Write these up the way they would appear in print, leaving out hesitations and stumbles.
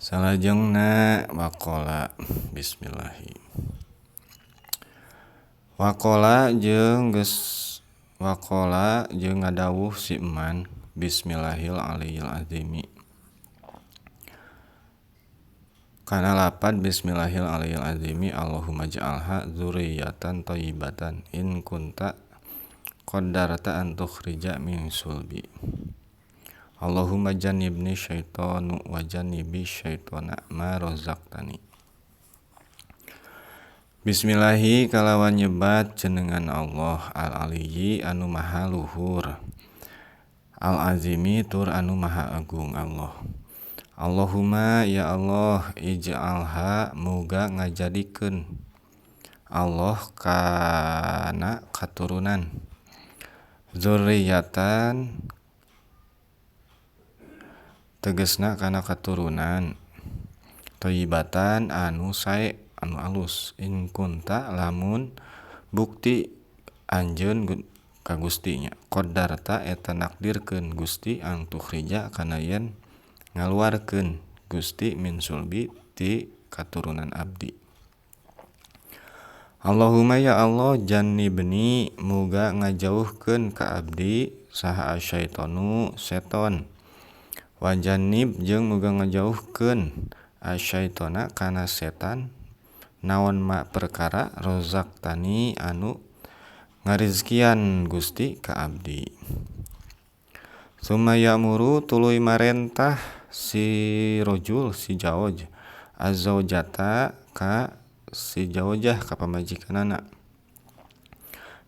Salajengna waqala bismillahi. Waqala jeung ngadawuh si eman bismillahil aliyil azimi. Kana lapad bismillahil aliyil azimi Allahumma ja'alha dzurriyyatan thayyibatan in kunta qaddarta an tukhrija min sulbi. Allahumma jannibni syaitanu wa jannibi syaitana ma razaqtani. Bismillahi kalawan nyebat jenengan Allah al-aliyyi anu maha luhur, al-azimi tur anu maha agung Allah. Allahumma ya Allah ij'alha muga ngajadikeun Allah kana katurunan dzurriyyatan tegesna kana katurunan thayyibatan anu sae anu alus in kunta lamun bukti anjeun ka Gusti nya qaddarta eta nakdirkeun Gusti an tukhrija kana yen ngaluarkeun Gusti min sulbi ti katurunan abdi. Allahumma ya Allah jannibni muga ngajauhkeun ka abdi saha asyaitonu seton wa jannib jeung muga ngajauhkeun asyaitona kana setan naon ma perkara rozaqtani anu ngarizkian Gusti ka abdi. Summa ya'muru tuluy marentah si rajul si jaoj azzaujata ka si jaujah ka pamajikanana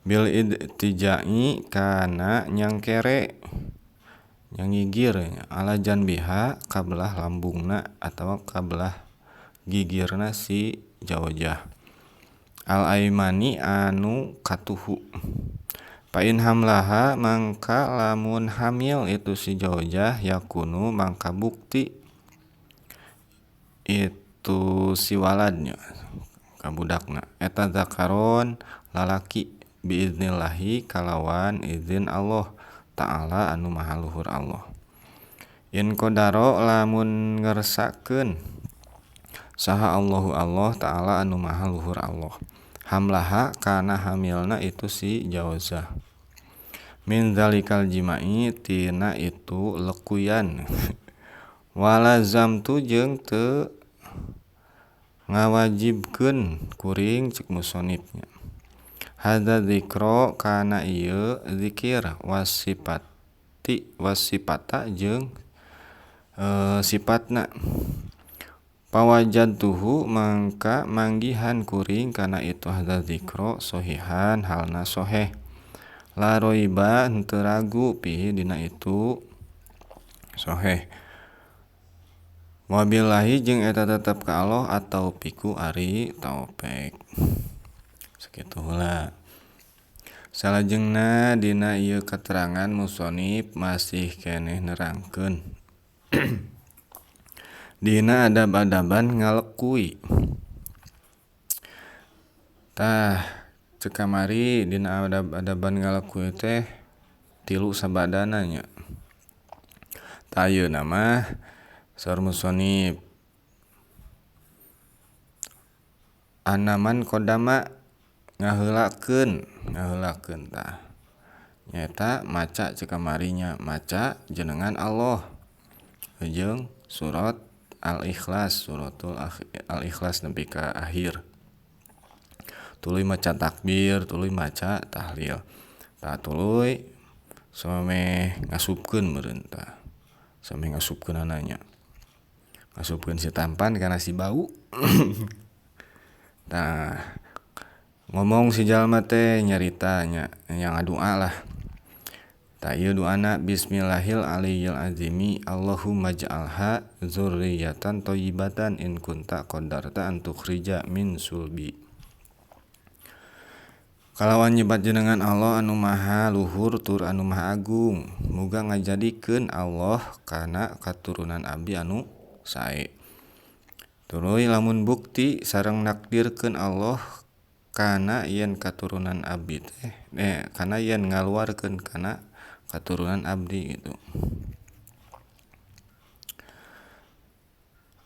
bil idtija'i kana nyangkere nyangigir ala janbiha kabelah lambungna atawa kabelah gigirna si jaujah al-aimani anu katuhu. Fa in hamlaha mangka lamun hamil itu si jaujah yakunu mangka bukti itu si waladnya kabudakna eta zakaron lalaki biiznillahi kalawan izin Allah ta'ala anu maha luhur Allah. In qadaro lamun ngersakeun saha Allahu Allah ta'ala anu maha luhur Allah hamlaha kana hamilna itu si jauzah min zalikal jima'i tina itu lekuyan wala zamtu jeung teu ngawajibkeun kuring cek musonifnya hadza dzikra kana ieu zikir wasipata jeung sifatna pawajadtuhu mangka manggihan kuring kana itu hadza dzikra sahihan halna sahih la raiba henteu ragu pihi dina itu sahih. Wabillahi jeung eta tetep ka Allah atau piku ari taufik. Sakitu heula. Salajengna dina ieu katerangan musonif masih keneh nerangkeun dina adab-adaban ngalekui. Tah ceuk kamari dina adab-adaban ngalekui teh 3 sabadana nya. Tah ayeuna mah saur musonif anaman qodama ngaheulakeun tah nyaeta maca ceuk kamari nya maca jenengan Allah jeung surat Al-Ikhlas suratul Al-Ikhlas nepi ka akhir. Tuluy maca takbir, tuluy maca tahlil. Tah tuluy samemeh ngasupkeun meureun tah. Samemeh ngasupkeunana nya. Ngasupkeun si tampan kana si bau. Tah ngomong si jalma teh nyarita nya yang ngadua lah. Ta ieu doana bismillahil aliyil azimi Allahumma ja'alha dzurriyyatan thayyibatan in kunta qaddarta an tukhrija min sulbi. Kalawan nyebat jenengan Allah anu maha luhur tur anu maha agung muga ngajadikeun Allah kana katurunan abdi anu sae. Tuluy lamun bukti sareng nakdirkeun Allah kana yen katurunan abdi teh kana yen ngaluarkeun kana katurunan abdi gitu.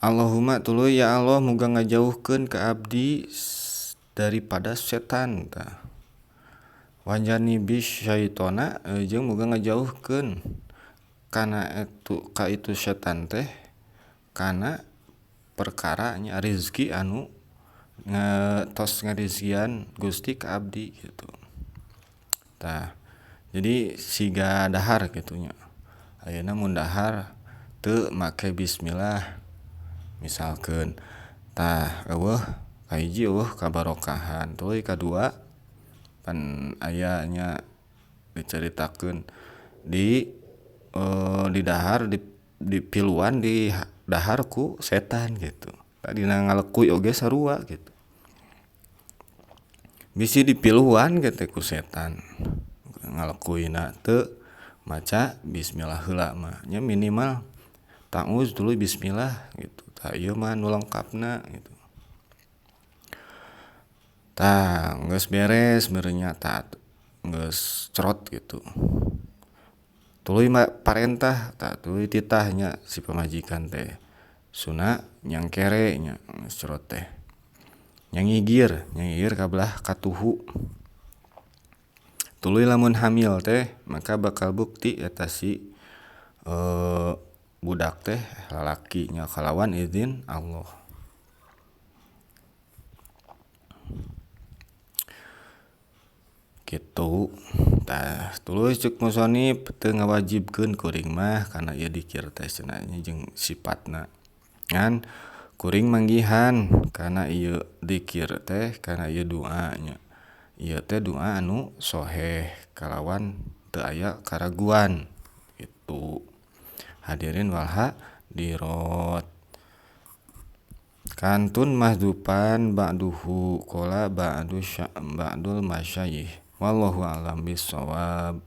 Allahumma tuluy ya Allah muga ngajauhkeun ka abdi daripada setan tah. Wajani bis syaitona jeung muga ngajauhkeun kana ka itu setan teh kana perkara nya rezeki anu tos ngarizkian Gusti ka abdi kitu. Tah. Jadi siga dahar kitu nya. Ayeuna mun dahar teu make bismillah misalkeun tah eueuh kahiji eueuh kabarokahan tuluy kadua pan aya nya dicaritakeun di dahar dipiluan di dahar ku setan gitu. Dina ngalekuy oge sarua gitu. Bisi dipiluan gitu ku setan. Ngalekuyna teu maca bismillah heula mah nya minimal ta'awuz dulu bismillah gitu. Tah ieu mah nu lengkapna gitu. Tah geus beres meureun nya tah geus cerot gitu. Tuluy parentah tah tuluy titah nya si pamajikan teh. Suna nyangkere nya geus cerot teh. Nyangigir kabelah katuhu. Tuluy lamun hamil teh maka bakal bukti eta si budak teh lalaki nya kalawan izin Allah. Kitu. Tah tuluy ceuk musannif teu ngawajibkeun kuring mah kana ieu dzikir teh cenah jeung sifatna. Ngan kuring manggihan kana ieu dzikir teh kana ieu doa nya. Ieu teh doa anu shoheh kalawan teu aya karaguan gitu. Hadirin wal hadirat. Kantun mahdupan ba'duhu qala ba'dul masyayikh wallahu a'lam bissawab.